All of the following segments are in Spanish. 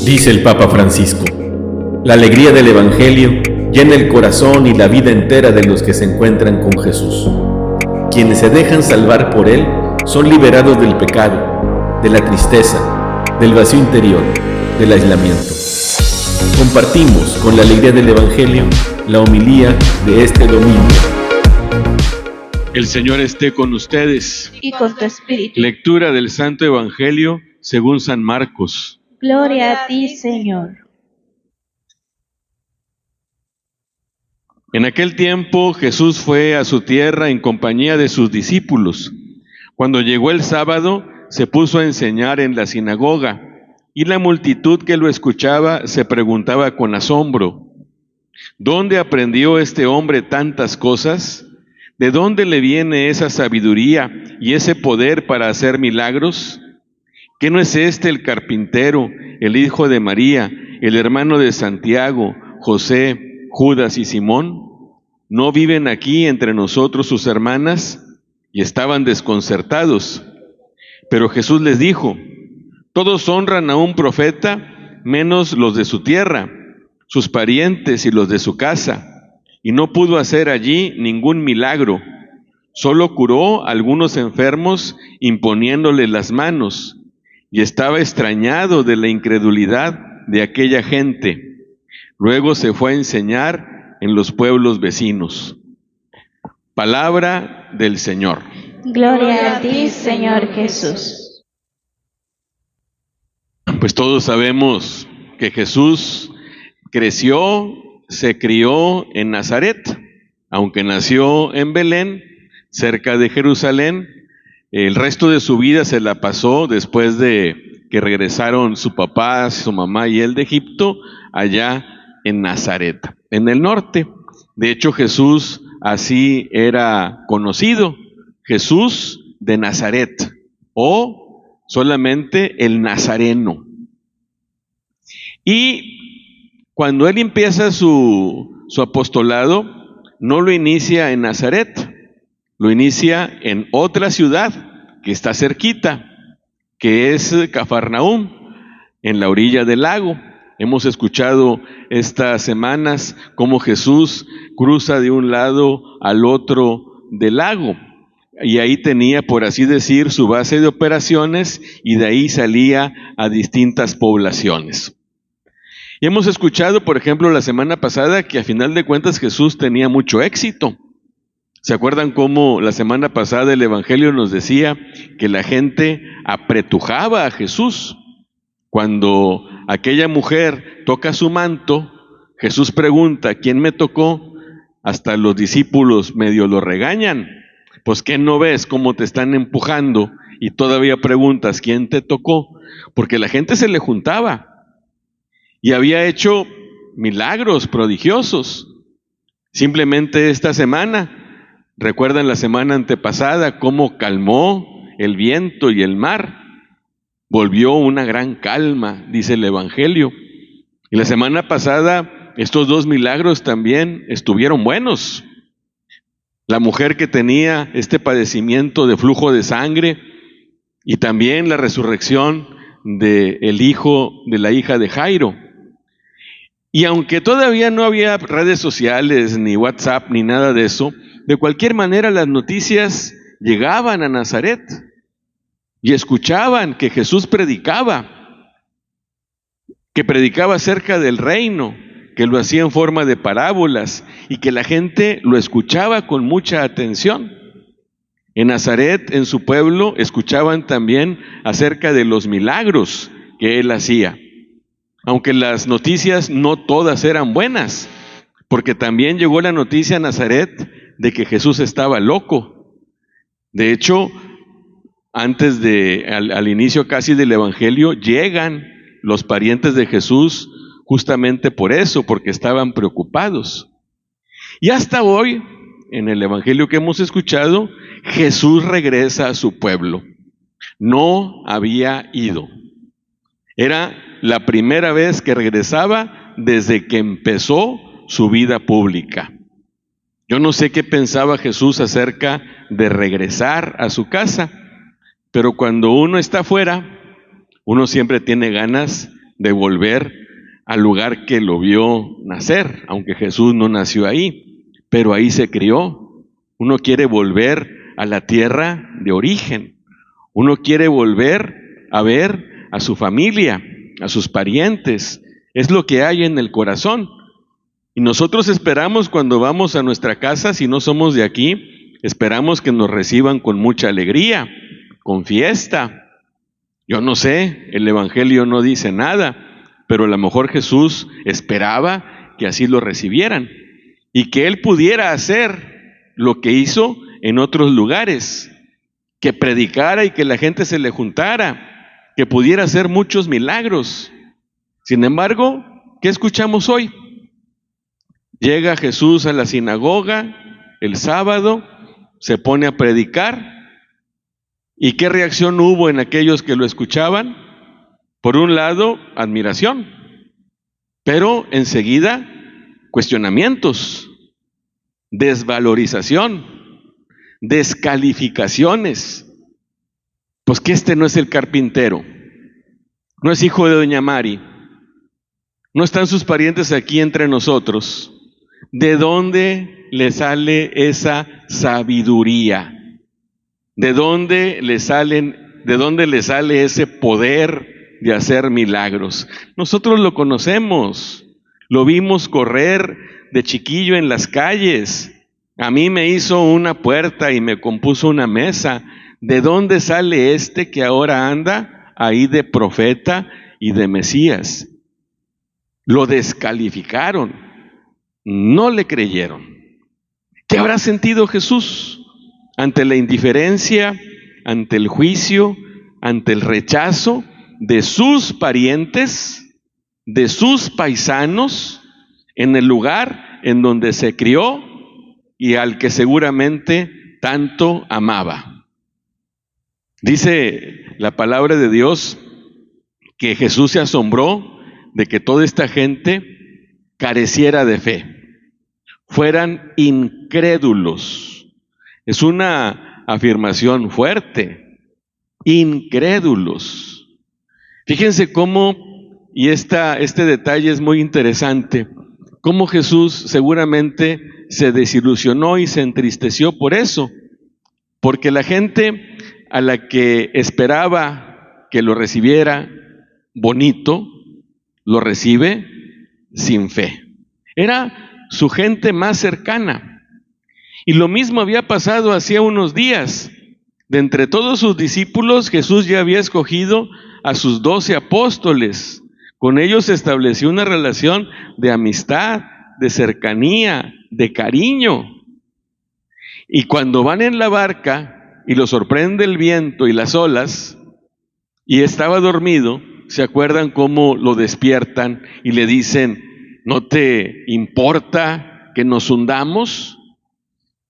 Dice el Papa Francisco: la alegría del Evangelio llena el corazón y la vida entera de los que se encuentran con Jesús. Quienes se dejan salvar por Él son liberados del pecado, de la tristeza, del vacío interior, del aislamiento. Compartimos con la alegría del Evangelio la homilía de este domingo. El Señor esté con ustedes. Y con tu espíritu. Lectura del Santo Evangelio según San Marcos. Gloria a ti, Señor. En aquel tiempo Jesús fue a su tierra en compañía de sus discípulos. Cuando llegó el sábado, se puso a enseñar en la sinagoga, y la multitud que lo escuchaba se preguntaba con asombro: ¿dónde aprendió este hombre tantas cosas? ¿De dónde le viene esa sabiduría y ese poder para hacer milagros? ¿Qué no es este el carpintero, el hijo de María, el hermano de Santiago, José, Judas y Simón? ¿No viven aquí entre nosotros sus hermanas? Y estaban desconcertados. Pero Jesús les dijo: todos honran a un profeta, menos los de su tierra, sus parientes y los de su casa. Y no pudo hacer allí ningún milagro. Solo curó a algunos enfermos imponiéndole las manos. Y estaba extrañado de la incredulidad de aquella gente. Luego se fue a enseñar en los pueblos vecinos. Palabra del Señor. Gloria a ti, Señor Jesús. Pues todos sabemos que Jesús creció, se crió en Nazaret, aunque nació en Belén, cerca de Jerusalén. El resto de su vida se la pasó, después de que regresaron su papá, su mamá y él de Egipto, allá en Nazaret, en el norte. De hecho, Jesús así era conocido: Jesús de Nazaret, o solamente el Nazareno. Y cuando él empieza su apostolado, no lo inicia en Nazaret, lo inicia en otra ciudad que está cerquita, que es Cafarnaúm, en la orilla del lago. Hemos escuchado estas semanas cómo Jesús cruza de un lado al otro del lago, y ahí tenía, por así decir, su base de operaciones, y de ahí salía a distintas poblaciones. Y hemos escuchado, por ejemplo, la semana pasada, que a final de cuentas Jesús tenía mucho éxito. ¿Se acuerdan cómo la semana pasada el Evangelio nos decía que la gente apretujaba a Jesús? Cuando aquella mujer toca su manto, Jesús pregunta: ¿quién me tocó? Hasta los discípulos medio lo regañan. Pues ¿qué no ves cómo te están empujando y todavía preguntas quién te tocó? Porque la gente se le juntaba y había hecho milagros prodigiosos. Simplemente esta semana, ¿recuerdan la semana antepasada cómo calmó el viento y el mar? Volvió una gran calma, dice el Evangelio. Y la semana pasada estos dos milagros también estuvieron buenos. La mujer que tenía este padecimiento de flujo de sangre, y también la resurrección del hijo de la hija de Jairo. Y aunque todavía no había redes sociales, ni WhatsApp, ni nada de eso, de cualquier manera las noticias llegaban a Nazaret y escuchaban que Jesús predicaba acerca del reino, que lo hacía en forma de parábolas y que la gente lo escuchaba con mucha atención. En Nazaret, en su pueblo, escuchaban también acerca de los milagros que él hacía. Aunque las noticias no todas eran buenas, porque también llegó la noticia a Nazaret de que Jesús estaba loco. De hecho, al inicio casi del Evangelio, llegan los parientes de Jesús justamente por eso, porque estaban preocupados. Y hasta hoy, en el Evangelio que hemos escuchado, Jesús regresa a su pueblo. No había ido. Era la primera vez que regresaba desde que empezó su vida pública. Yo no sé qué pensaba Jesús acerca de regresar a su casa, pero cuando uno está afuera, uno siempre tiene ganas de volver al lugar que lo vio nacer, aunque Jesús no nació ahí, pero ahí se crió. Uno quiere volver a la tierra de origen. Uno quiere volver a ver a su familia, a sus parientes. Es lo que hay en el corazón. Y nosotros esperamos cuando vamos a nuestra casa, si no somos de aquí, esperamos que nos reciban con mucha alegría, con fiesta. Yo no sé, el Evangelio no dice nada, pero a lo mejor Jesús esperaba que así lo recibieran y que Él pudiera hacer lo que hizo en otros lugares, que predicara y que la gente se le juntara, que pudiera hacer muchos milagros. Sin embargo, ¿qué escuchamos hoy? Llega Jesús a la sinagoga el sábado, se pone a predicar. ¿Y qué reacción hubo en aquellos que lo escuchaban? Por un lado, admiración, pero enseguida cuestionamientos, desvalorización, descalificaciones. Pues que este no es el carpintero, no es hijo de doña Mari, no están sus parientes aquí entre nosotros. ¿De dónde le sale esa sabiduría? ¿De dónde le sale ese poder de hacer milagros? Nosotros lo conocemos, lo vimos correr de chiquillo en las calles. A mí me hizo una puerta y me compuso una mesa. ¿De dónde sale este que ahora anda ahí de profeta y de Mesías? Lo descalificaron, no le creyeron. ¿Qué habrá sentido Jesús ante la indiferencia, ante el juicio, ante el rechazo de sus parientes, de sus paisanos, en el lugar en donde se crió y al que seguramente tanto amaba? Dice la palabra de Dios que Jesús se asombró de que toda esta gente careciera de fe, fueran incrédulos. Es una afirmación fuerte, incrédulos. Fíjense cómo, y este detalle es muy interesante, cómo Jesús seguramente se desilusionó y se entristeció por eso, porque la gente a la que esperaba que lo recibiera bonito, lo recibe sin fe. Era su gente más cercana. Y lo mismo había pasado hacía unos días. De entre todos sus discípulos, Jesús ya había escogido a sus 12 apóstoles. Con ellos estableció una relación de amistad, de cercanía, de cariño. Y cuando van en la barca y lo sorprende el viento y las olas, y estaba dormido, ¿se acuerdan cómo lo despiertan y le dicen: ¿no te importa que nos hundamos?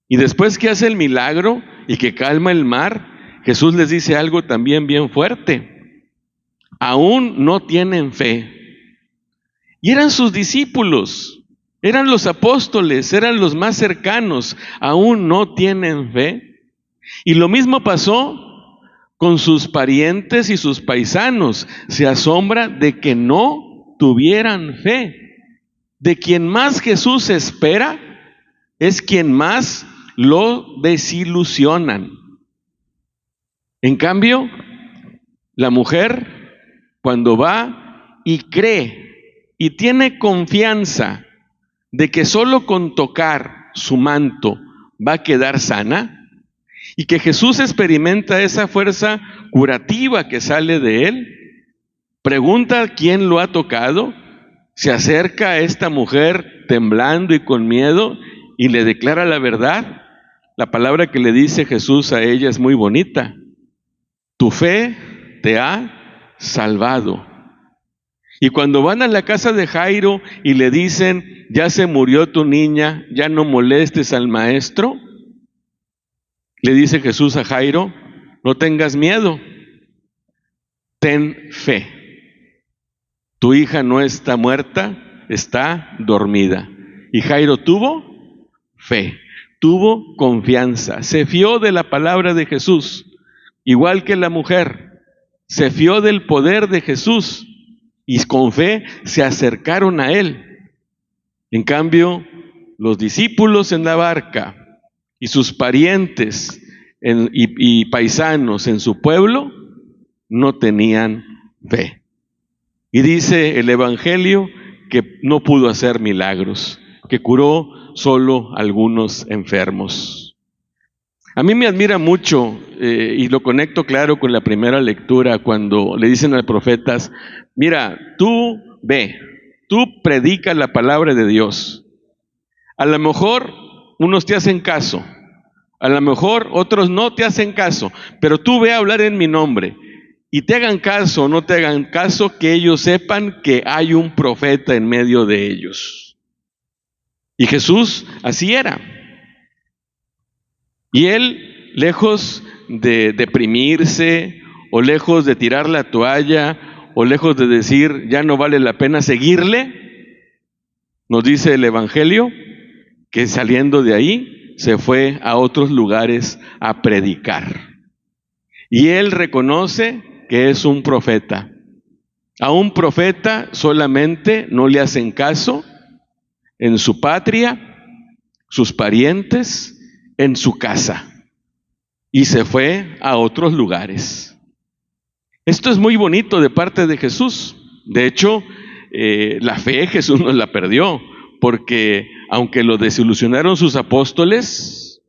Y después que hace el milagro y que calma el mar, Jesús les dice algo también bien fuerte: aún no tienen fe. Y eran sus discípulos, eran los apóstoles, eran los más cercanos, aún no tienen fe. Y lo mismo pasó con sus parientes y sus paisanos. Se asombra de que no tuvieran fe. De quien más Jesús espera es quien más lo desilusionan. En cambio, la mujer, cuando va y cree y tiene confianza de que solo con tocar su manto va a quedar sana, y que Jesús experimenta esa fuerza curativa que sale de él, pregunta quién lo ha tocado, se acerca a esta mujer temblando y con miedo y le declara la verdad. La palabra que le dice Jesús a ella es muy bonita: tu fe te ha salvado. Y cuando van a la casa de Jairo y le dicen: ya se murió tu niña, ya no molestes al maestro, le dice Jesús a Jairo: no tengas miedo, ten fe. Tu hija no está muerta, está dormida. Y Jairo tuvo fe, tuvo confianza, se fió de la palabra de Jesús, igual que la mujer, se fió del poder de Jesús y con fe se acercaron a él. En cambio, los discípulos en la barca y sus parientes y paisanos en su pueblo no tenían fe. Y dice el Evangelio que no pudo hacer milagros, que curó solo algunos enfermos. A mí me admira mucho, y lo conecto claro con la primera lectura, cuando le dicen a los profetas: mira, tú ve, tú predica la palabra de Dios. A lo mejor unos te hacen caso, a lo mejor otros no te hacen caso, pero tú ve a hablar en mi nombre. Y te hagan caso o no te hagan caso, que ellos sepan que hay un profeta en medio de ellos. Y Jesús así era. Y él, lejos de deprimirse, o lejos de tirar la toalla, o lejos de decir ya no vale la pena seguirle, nos dice el Evangelio que saliendo de ahí se fue a otros lugares a predicar. Y él reconoce que es un profeta. A un profeta solamente no le hacen caso en su patria, sus parientes, en su casa. Y se fue a otros lugares. Esto es muy bonito de parte de Jesús. De hecho, la fe Jesús no la perdió, porque aunque lo desilusionaron sus apóstoles,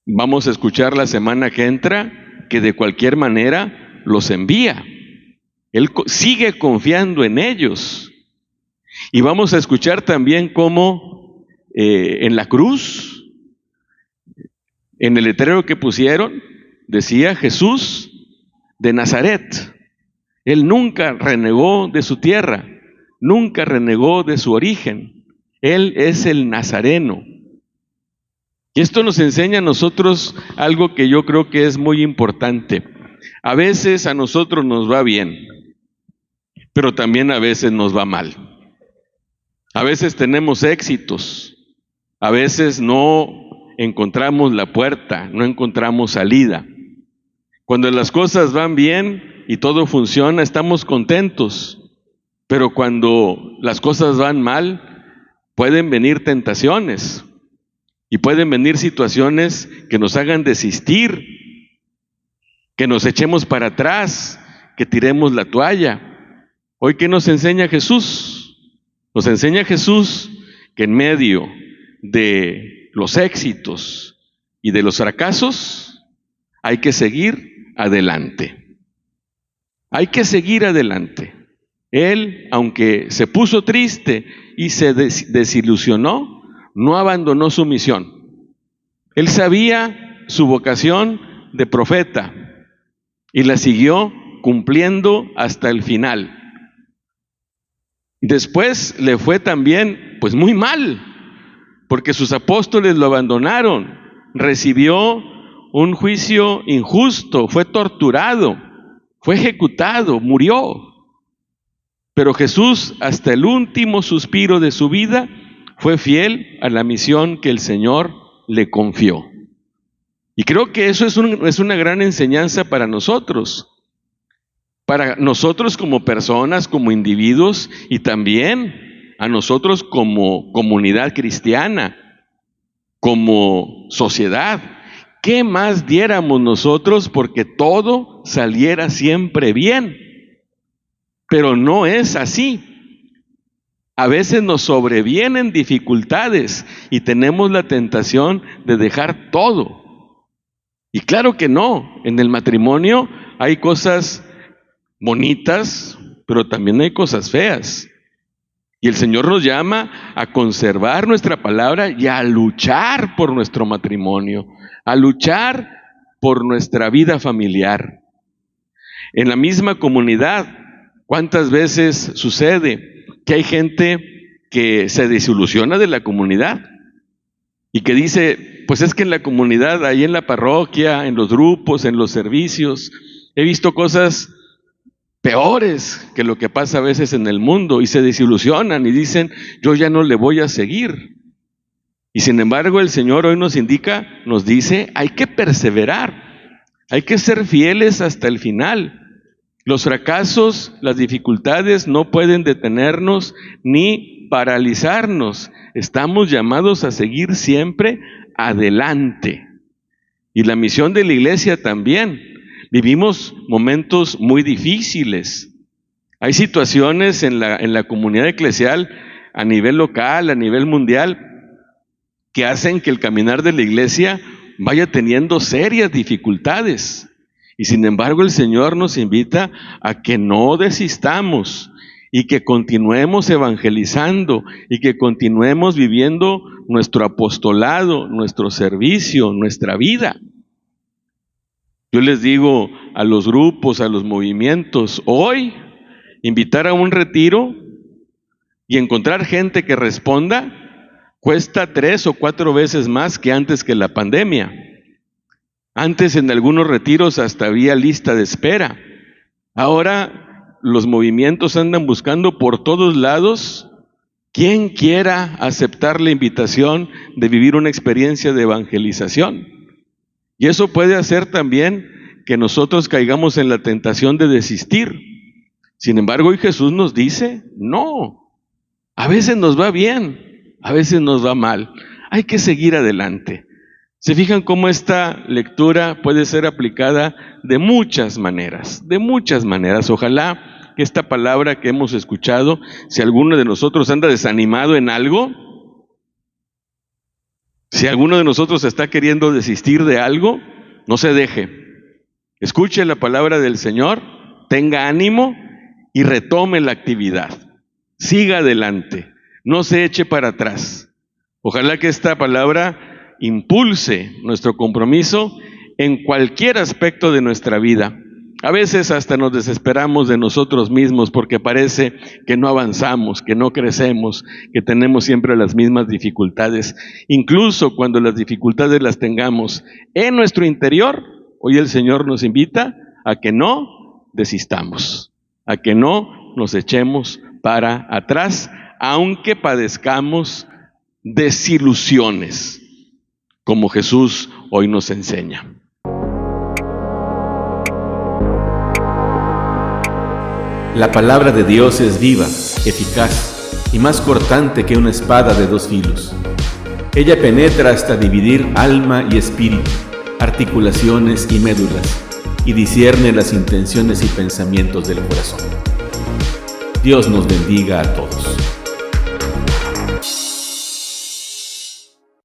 vamos a escuchar la semana que entra que de cualquier manera los envía. Él sigue confiando en ellos. Y vamos a escuchar también cómo en la cruz, en el letrero que pusieron, decía Jesús de Nazaret. Él nunca renegó de su tierra, nunca renegó de su origen. Él es el nazareno. Y esto nos enseña a nosotros algo que yo creo que es muy importante. A veces a nosotros nos va bien, pero también a veces nos va mal. A veces tenemos éxitos, a veces no encontramos la puerta, no encontramos salida. Cuando las cosas van bien y todo funciona, estamos contentos, pero cuando las cosas van mal, pueden venir tentaciones y pueden venir situaciones que nos hagan desistir, que nos echemos para atrás, que tiremos la toalla. Hoy, ¿qué nos enseña Jesús? Nos enseña Jesús que en medio de los éxitos y de los fracasos hay que seguir adelante. Hay que seguir adelante. Él, aunque se puso triste y se desilusionó, no abandonó su misión. Él sabía su vocación de profeta y la siguió cumpliendo hasta el final. Después le fue también, pues muy mal, porque sus apóstoles lo abandonaron, recibió un juicio injusto, fue torturado, fue ejecutado, murió. Pero Jesús, hasta el último suspiro de su vida, fue fiel a la misión que el Señor le confió. Y creo que eso es una gran enseñanza para nosotros como personas, como individuos, y también a nosotros como comunidad cristiana, como sociedad. ¿Qué más diéramos nosotros porque todo saliera siempre bien? Pero no es así. A veces nos sobrevienen dificultades y tenemos la tentación de dejar todo. Y claro que no, en el matrimonio hay cosas bonitas, pero también hay cosas feas. Y el Señor nos llama a conservar nuestra palabra y a luchar por nuestro matrimonio, a luchar por nuestra vida familiar. En la misma comunidad, ¿cuántas veces sucede que hay gente que se desilusiona de la comunidad y que dice, pues es que en la comunidad, ahí en la parroquia, en los grupos, en los servicios, he visto cosas peores que lo que pasa a veces en el mundo, y se desilusionan y dicen, yo ya no le voy a seguir? Y sin embargo el Señor hoy nos dice, hay que perseverar, hay que ser fieles hasta el final. Los fracasos, las dificultades no pueden detenernos ni paralizarnos. Estamos llamados a seguir siempre adelante. Y la misión de la iglesia también. Vivimos momentos muy difíciles. Hay situaciones en la comunidad eclesial, a nivel local, a nivel mundial, que hacen que el caminar de la iglesia vaya teniendo serias dificultades. Y sin embargo el Señor nos invita a que no desistamos y que continuemos evangelizando y que continuemos viviendo nuestro apostolado, nuestro servicio, nuestra vida. Yo les digo a los grupos, a los movimientos, hoy invitar a un retiro y encontrar gente que responda cuesta 3 o 4 veces más que antes que la pandemia. Antes en algunos retiros hasta había lista de espera. Ahora los movimientos andan buscando por todos lados quien quiera aceptar la invitación de vivir una experiencia de evangelización. Y eso puede hacer también que nosotros caigamos en la tentación de desistir. Sin embargo, hoy Jesús nos dice, no, a veces nos va bien, a veces nos va mal. Hay que seguir adelante. ¿Se fijan cómo esta lectura puede ser aplicada de muchas maneras? De muchas maneras. Ojalá que esta palabra que hemos escuchado, si alguno de nosotros anda desanimado en algo, si alguno de nosotros está queriendo desistir de algo, no se deje. Escuche la palabra del Señor, tenga ánimo y retome la actividad. Siga adelante, no se eche para atrás. Ojalá que esta palabra impulse nuestro compromiso en cualquier aspecto de nuestra vida. A veces hasta nos desesperamos de nosotros mismos porque parece que no avanzamos, que no crecemos, que tenemos siempre las mismas dificultades. Incluso cuando las dificultades las tengamos en nuestro interior, hoy el Señor nos invita a que no desistamos, a que no nos echemos para atrás, aunque padezcamos desilusiones, como Jesús hoy nos enseña. La palabra de Dios es viva, eficaz y más cortante que una espada de 2 filos. Ella penetra hasta dividir alma y espíritu, articulaciones y médulas, y discierne las intenciones y pensamientos del corazón. Dios nos bendiga a todos.